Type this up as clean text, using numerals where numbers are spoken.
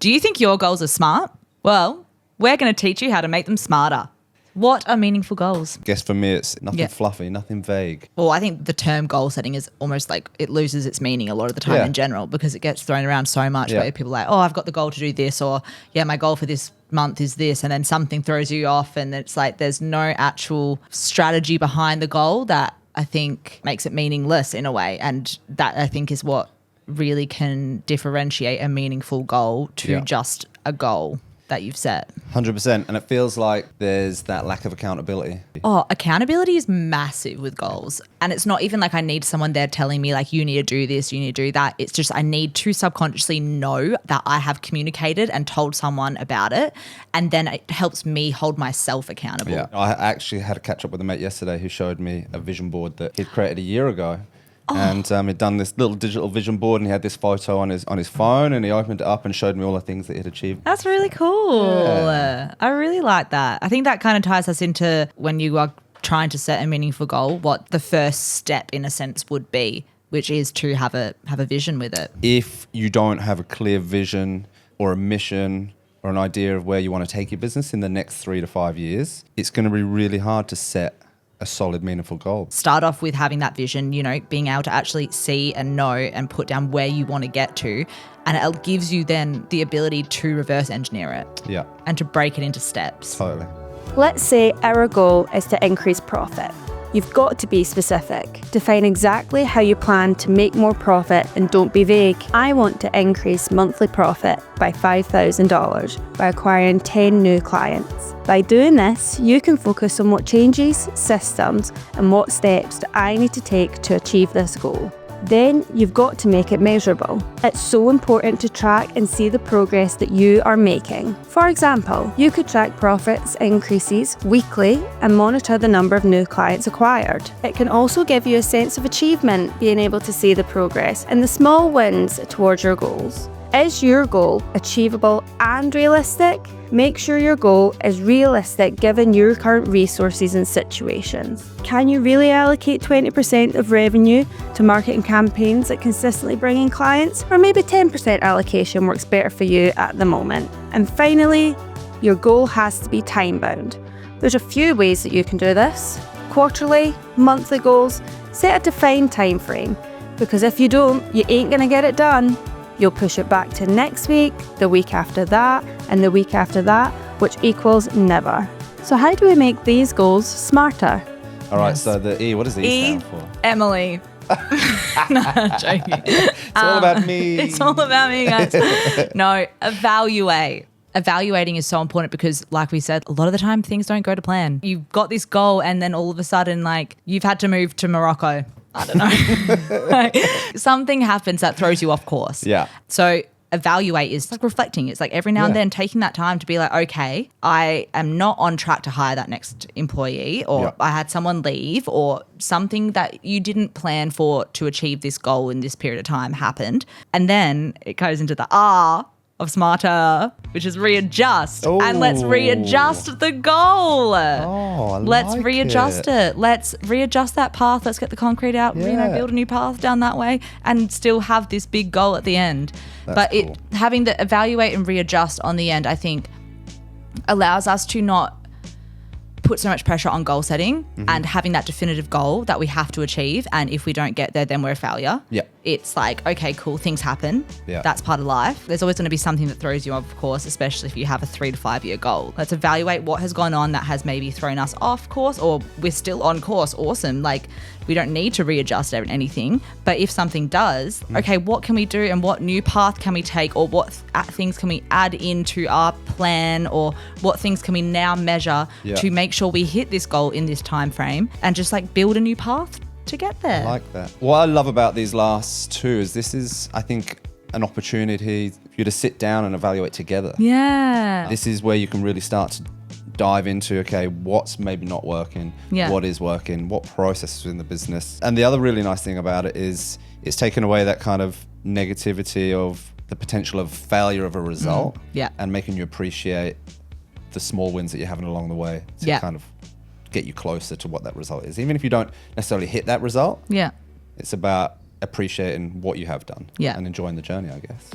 Do you think your goals are smart? Well, we're going to teach you how to make them smarter. What are meaningful goals? I guess for me, it's nothing fluffy, nothing vague. Well, I think the term goal setting is almost like it loses its meaning a lot of the time in general because it gets thrown around so much where people are like, oh, I've got the goal to do this, or my goal for this month is this, and then something throws you off and it's like there's no actual strategy behind the goal that I think makes it meaningless in a way, and that I think is what really can differentiate a meaningful goal to just a goal that you've set. 100%. And it feels like there's that lack of accountability. Oh, accountability is massive with goals. And it's not even like I need someone there telling me like, you need to do this, you need to do that. It's just I need to subconsciously know that I have communicated and told someone about it. And then it helps me hold myself accountable. Yeah. I actually had a catch up with a mate yesterday who showed me a vision board that he'd created a year ago. And he'd done this little digital vision board and he had this photo on his phone and he opened it up and showed me all the things that he'd achieved. That's really cool. Yeah. I really like that. I think that kind of ties us into when you are trying to set a meaningful goal, what the first step in a sense would be, which is to have a vision with it. If you don't have a clear vision or a mission or an idea of where you want to take your business in the next 3 to 5 years, it's going to be really hard to set a solid, meaningful goal. Start off with having that vision, being able to actually see and know and put down where you want to get to. And it gives you then the ability to reverse engineer it. Yeah. And to break it into steps. Totally. Let's say our goal is to increase profit. You've got to be specific. Define exactly how you plan to make more profit and don't be vague. I want to increase monthly profit by $5,000 by acquiring 10 new clients. By doing this, you can focus on what changes, systems, and what steps that I need to take to achieve this goal. Then you've got to make it measurable. It's so important to track and see the progress that you are making. For example, you could track profits increases weekly and monitor the number of new clients acquired. It can also give you a sense of achievement, being able to see the progress and the small wins towards your goals. Is your goal achievable and realistic? Make sure your goal is realistic given your current resources and situations. Can you really allocate 20% of revenue to marketing campaigns that consistently bring in clients? Or maybe 10% allocation works better for you at the moment. And finally, your goal has to be time-bound. There's a few ways that you can do this. Quarterly, monthly goals, set a defined time frame. Because if you don't, you ain't going to get it done. You'll push it back to next week, the week after that, and the week after that, which equals never. So how do we make these goals smarter? All right, so the E, what does the E stand for? Emily. No, I'm joking. It's all about me. It's all about me, guys. No, evaluate. Evaluating is so important because, like we said, a lot of the time things don't go to plan. You've got this goal and then all of a sudden, like, you've had to move to Morocco. I don't know. Like, something happens that throws you off course. Yeah. So evaluate is like reflecting. It's like every now and then taking that time to be like, okay, I am not on track to hire that next employee, or I had someone leave, or something that you didn't plan for to achieve this goal in this period of time happened. And then it goes into the R of smarter, which is readjust. Ooh. And let's readjust the goal. Let's readjust it. Let's readjust that path. Let's get the concrete out, build a new path down that way and still have this big goal at the end. That's cool. Having the evaluate and readjust on the end, I think, allows us to not put so much pressure on goal setting and having that definitive goal that we have to achieve. And if we don't get there, then we're a failure. Yeah. It's like, okay, cool, things happen. Yeah. That's part of life. There's always going to be something that throws you off course, especially if you have a 3 to 5 year goal. Let's evaluate what has gone on that has maybe thrown us off course, or we're still on course. Awesome. Like, we don't need to readjust anything. But if something does, okay, what can we do and what new path can we take, or what things can we add into our plan, or what things can we now measure to make sure we hit this goal in this time frame, and just like build a new path to get there. I like that. What I love about these last two is this is, I think, an opportunity for you to sit down and evaluate together. Yeah. This is where you can really start to dive into, okay, what's maybe not working, what is working, what processes in the business. And the other really nice thing about it is it's taken away that kind of negativity of the potential of failure of a result and making you appreciate the small wins that you're having along the way to kind of get you closer to what that result is. Even if you don't necessarily hit that result, it's about appreciating what you have done and enjoying the journey, I guess.